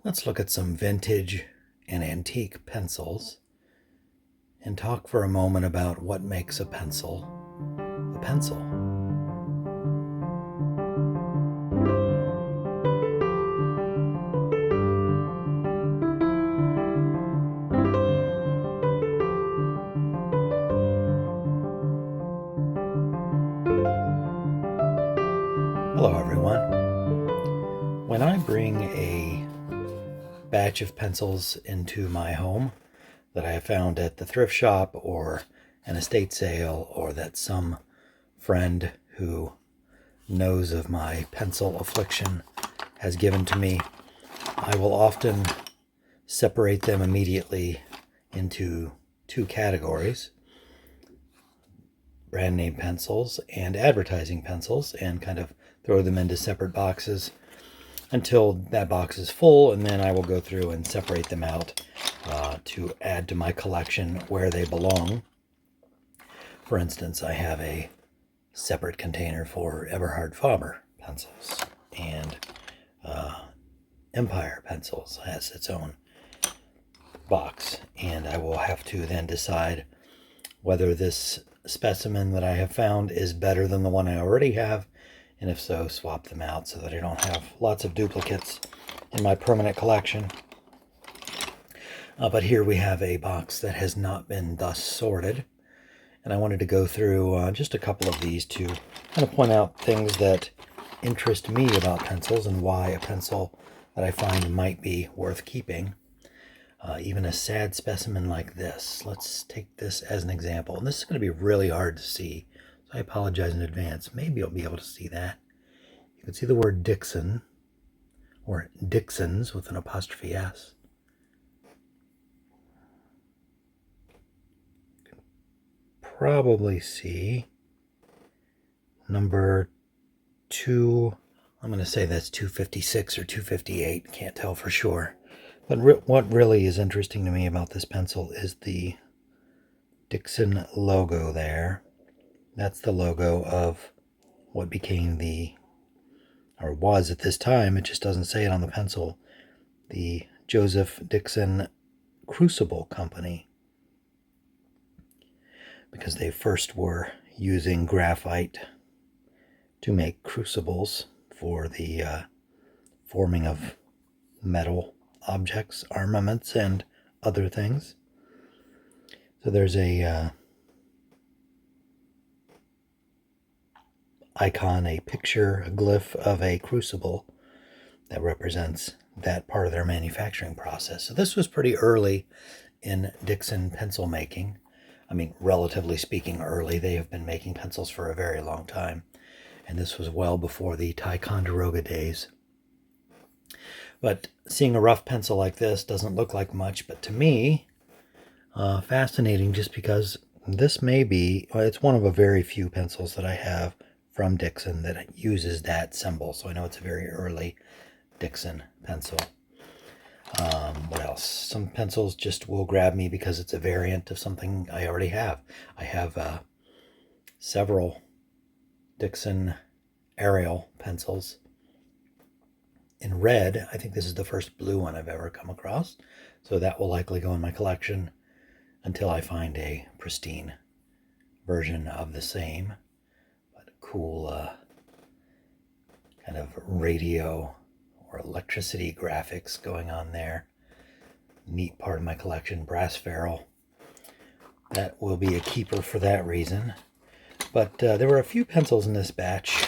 Let's look at some vintage and antique pencils and talk for a moment about what makes a pencil a pencil. Hello everyone. When I bring a batch of pencils into my home that I have found at the thrift shop or an estate sale, or that some friend who knows of my pencil affliction has given to me, I will often separate them immediately into two categories: brand name pencils and advertising pencils, and kind of throw them into separate boxes until that box is full, and then I will go through and separate them out to add to my collection where they belong. For instance, I have a separate container for Eberhard Faber pencils, and Empire pencils has its own box, and I will have to then decide whether this specimen that I have found is better than the one I already have, and if so, swap them out so that I don't have lots of duplicates in my permanent collection. But here we have a box that has not been thus sorted, and I wanted to go through just a couple of these to kind of point out things that interest me about pencils and why a pencil that I find might be worth keeping. Even a sad specimen like this. Let's take this as an example. And this is going to be really hard to see, so I apologize in advance. Maybe you'll be able to see that. You can see the word Dixon, or Dixons with an apostrophe S. You can probably see number 2. I'm going to say that's 256 or 258. Can't tell for sure. But what really is interesting to me about this pencil is the Dixon logo there. That's the logo of what became or was at this time, it just doesn't say it on the pencil, the Joseph Dixon Crucible Company, because they first were using graphite to make crucibles for the forming of metal objects, armaments, and other things. So there's a icon, a picture, a glyph of a crucible that represents that part of their manufacturing process. So this was pretty early in Dixon pencil making. I mean, relatively speaking, early. They have been making pencils for a very long time, and this was well before the Ticonderoga days. But seeing a rough pencil like this doesn't look like much, but to me, fascinating, just because this may be, it's one of a very few pencils that I have from Dixon that uses that symbol, so I know it's a very early Dixon pencil. What else? Some pencils just will grab me because it's a variant of something I already have. I have several Dixon Arial pencils in red. I think this is the first blue one I've ever come across, so that will likely go in my collection until I find a pristine version of the same. But cool kind of radio or electricity graphics going on there. Neat part of my collection. Brass ferrule. That will be a keeper for that reason. But there were a few pencils in this batch,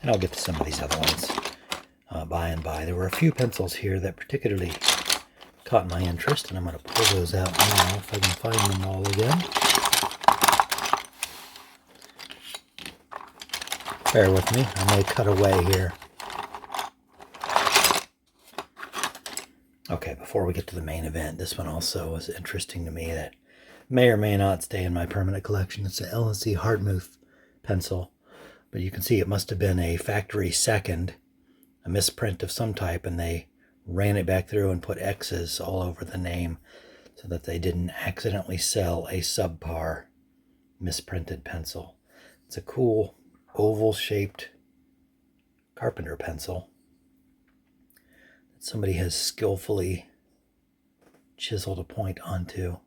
and I'll get to some of these other ones by and by. There were a few pencils here that particularly caught my interest, and I'm going to pull those out now if I can find them all again. Bear with me, I may cut away here. Okay, before we get to the main event, this one also was interesting to me that may or may not stay in my permanent collection. It's an L&C Hartmuth pencil, but you can see it must have been a factory second, a misprint of some type, and they ran it back through and put X's all over the name so that they didn't accidentally sell a subpar misprinted pencil. It's a cool oval-shaped carpenter pencil. somebody has skillfully chiseled a point onto.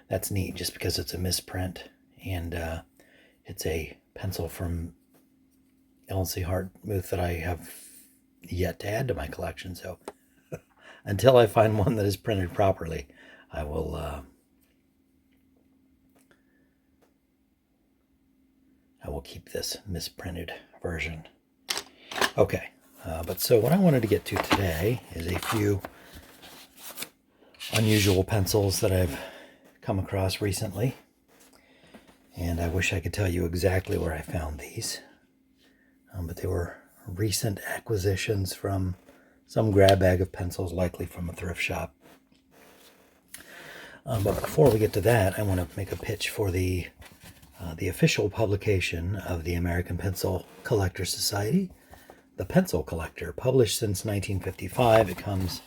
That's neat just because it's a misprint, and it's a pencil from L&C Hartmuth that I have yet to add to my collection. So until I find one that is printed properly, I will keep this misprinted version. Okay, but so what I wanted to get to today is a few unusual pencils that I've come across recently, and I wish I could tell you exactly where I found these, but they were recent acquisitions from some grab bag of pencils, likely from a thrift shop. But before we get to that, I want to make a pitch for the official publication of the American Pencil Collector Society, The Pencil Collector, published since 1955. It comes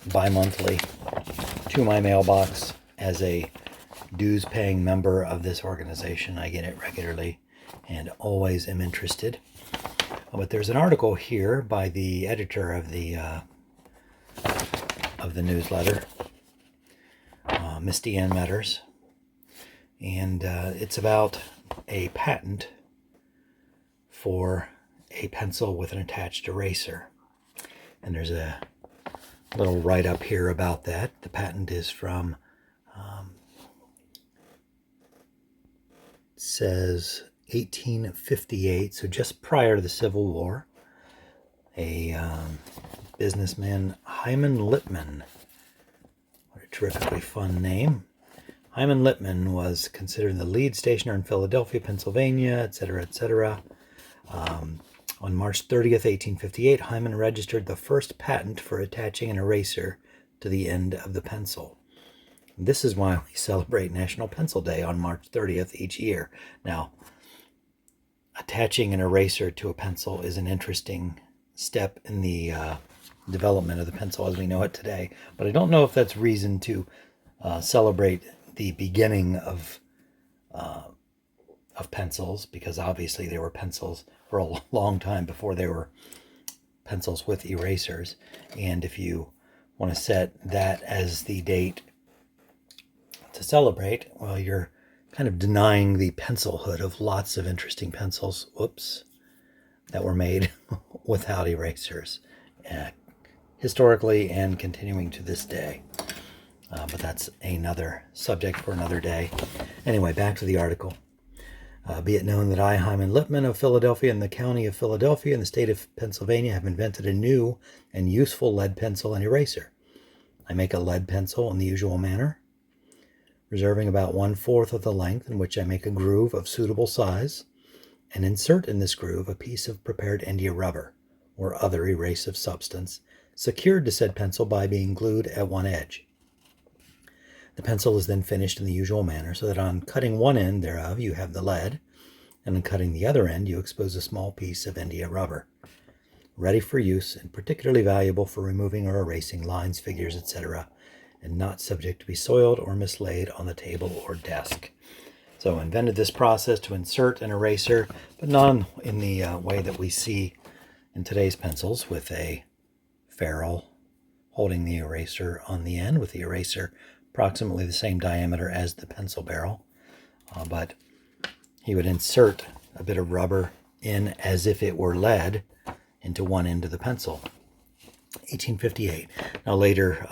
bi-monthly to my mailbox. As a dues-paying member of this organization, I get it regularly and always am interested. But there's an article here by the editor of the newsletter, Misti Ann Medders, and it's about a patent for a pencil with an attached eraser. And there's a little write-up here about that. The patent is from, it says 1858, so just prior to the Civil War. A businessman, Hyman Lippman. What a terrifically fun name. Hyman Lippman was considered the lead stationer in Philadelphia, Pennsylvania, etc., etc. On March 30th, 1858, Hyman registered the first patent for attaching an eraser to the end of the pencil. This is why we celebrate National Pencil Day on March 30th each year. Now, attaching an eraser to a pencil is an interesting step in the development of the pencil as we know it today, but I don't know if that's reason to celebrate the beginning of pencils, because obviously there were pencils for a long time before there were pencils with erasers. And if you want to set that as the date to celebrate, well, you're kind of denying the pencilhood of lots of interesting pencils, that were made without erasers, historically and continuing to this day. But that's another subject for another day. Anyway, back to the article. Be it known that I, Hyman Lippman of Philadelphia and the county of Philadelphia in the state of Pennsylvania, have invented a new and useful lead pencil and eraser. I make a lead pencil in the usual manner, reserving about 1/4 of the length, in which I make a groove of suitable size, and insert in this groove a piece of prepared India rubber or other erasive substance, secured to said pencil by being glued at one edge. The pencil is then finished in the usual manner, so that on cutting one end thereof you have the lead, and on cutting the other end you expose a small piece of India rubber, ready for use and particularly valuable for removing or erasing lines, figures, etc., and not subject to be soiled or mislaid on the table or desk. So invented this process to insert an eraser, but not in the way that we see in today's pencils, with a ferrule holding the eraser on the end, with the eraser approximately the same diameter as the pencil barrel. But he would insert a bit of rubber in as if it were lead into one end of the pencil. 1858. Now later,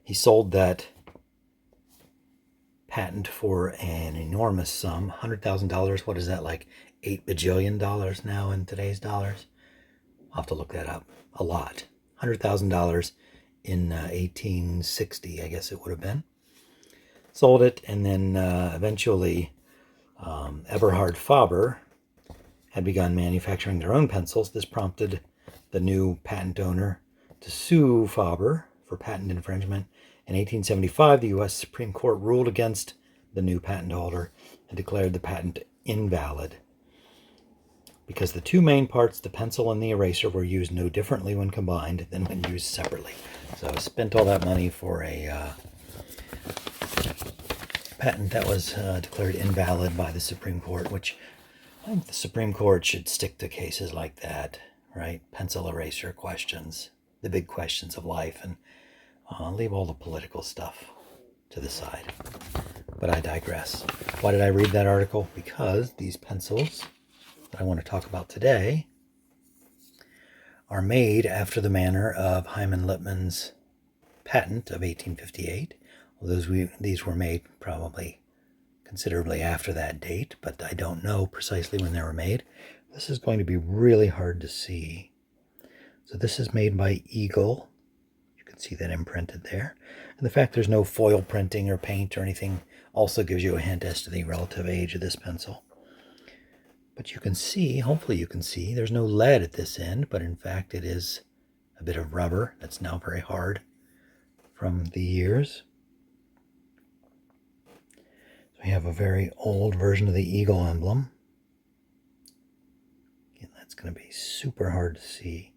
he sold that patent for an enormous sum, $100,000. What is that, like $8 bajillion now in today's dollars? I'll have to look that up. A lot. $100,000 in 1860, I guess it would have been. Sold it, and then eventually Eberhard Faber had begun manufacturing their own pencils. This prompted the new patent owner to sue Faber for patent infringement. In 1875, the U.S. Supreme Court ruled against the new patent holder and declared the patent invalid, because the two main parts, the pencil and the eraser, were used no differently when combined than when used separately. So I spent all that money for a patent that was declared invalid by the Supreme Court, which I think the Supreme Court should stick to cases like that right? Pencil eraser questions, the big questions of life, and leave all the political stuff to the side. But I digress. Why did I read that article? Because these pencils that I want to talk about today are made after the manner of Hyman Lipman's patent of 1858. Although these were made probably considerably after that date, but I don't know precisely when they were made. This is going to be really hard to see. So this is made by Eagle. You can see that imprinted there. And the fact there's no foil printing or paint or anything also gives you a hint as to the relative age of this pencil. But you can see, hopefully you can see, there's no lead at this end, but in fact it is a bit of rubber that's now very hard from the years. So we have a very old version of the eagle emblem. Again, that's going to be super hard to see.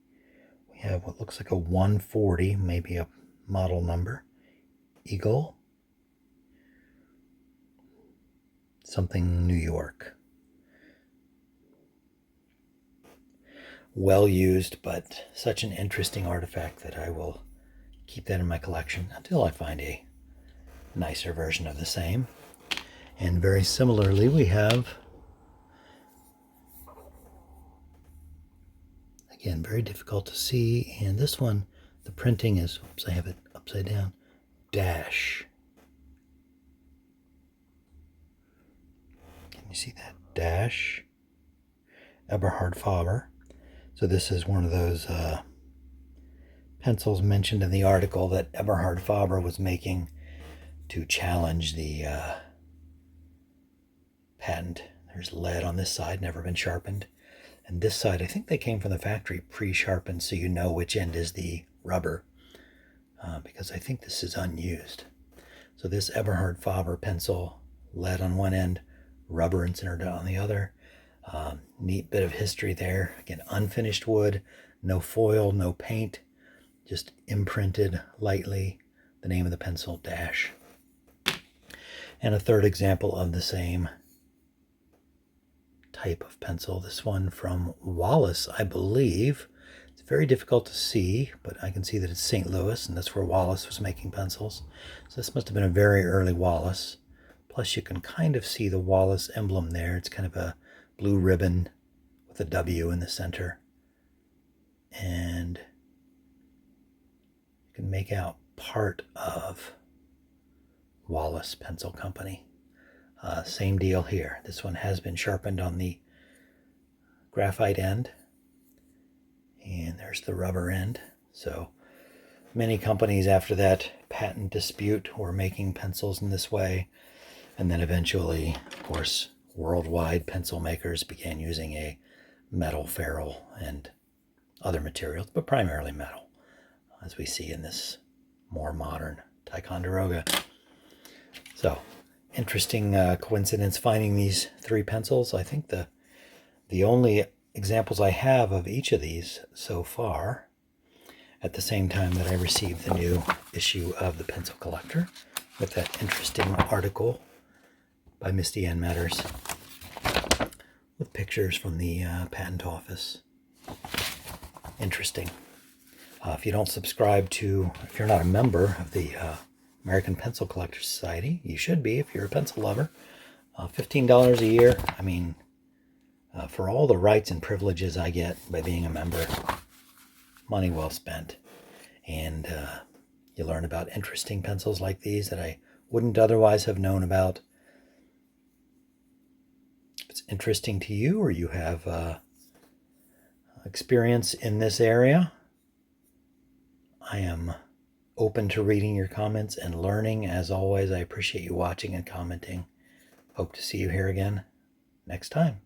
We have what looks like a 140, maybe a model number. Eagle. Something New York. Well used, but such an interesting artifact that I will keep that in my collection until I find a nicer version of the same. And very similarly, we have, again, very difficult to see, and this one, the printing is, oops, I have it upside down, dash. Can you see that? Dash. Eberhard Faber. So this is one of those pencils mentioned in the article that Eberhard Faber was making to challenge the patent. There's lead on this side, never been sharpened. And this side, I think they came from the factory pre-sharpened, so you know which end is the rubber, because I think this is unused. So this Eberhard Faber pencil, lead on one end, rubber inserted on the other. Neat bit of history there. Again, unfinished wood, no foil, no paint, just imprinted lightly the name of the pencil, dash. And a third example of the same type of pencil, this one from Wallace, I believe. It's very difficult to see, but I can see that it's St. Louis, and that's where Wallace was making pencils. So this must have been a very early Wallace. Plus you can kind of see the Wallace emblem there. It's kind of a blue ribbon with a W in the center. And you can make out part of Wallace Pencil Company. Same deal here. This one has been sharpened on the graphite end. And there's the rubber end. So many companies after that patent dispute were making pencils in this way. And then eventually, of course, worldwide pencil makers began using a metal ferrule and other materials, but primarily metal, as we see in this more modern Ticonderoga. So, interesting coincidence finding these three pencils. I think the only examples I have of each of these so far, at the same time that I received the new issue of the Pencil Collector with that interesting article by Misti Ann Medders with pictures from the patent office. Interesting. If you don't subscribe to, if you're not a member of the American Pencil Collectors Society, you should be if you're a pencil lover. $15 a year. I mean, for all the rights and privileges I get by being a member, money well spent. And you learn about interesting pencils like these that I wouldn't otherwise have known about. If it's interesting to you, or you have experience in this area, I am open to reading your comments and learning. As always, I appreciate you watching and commenting. Hope to see you here again next time.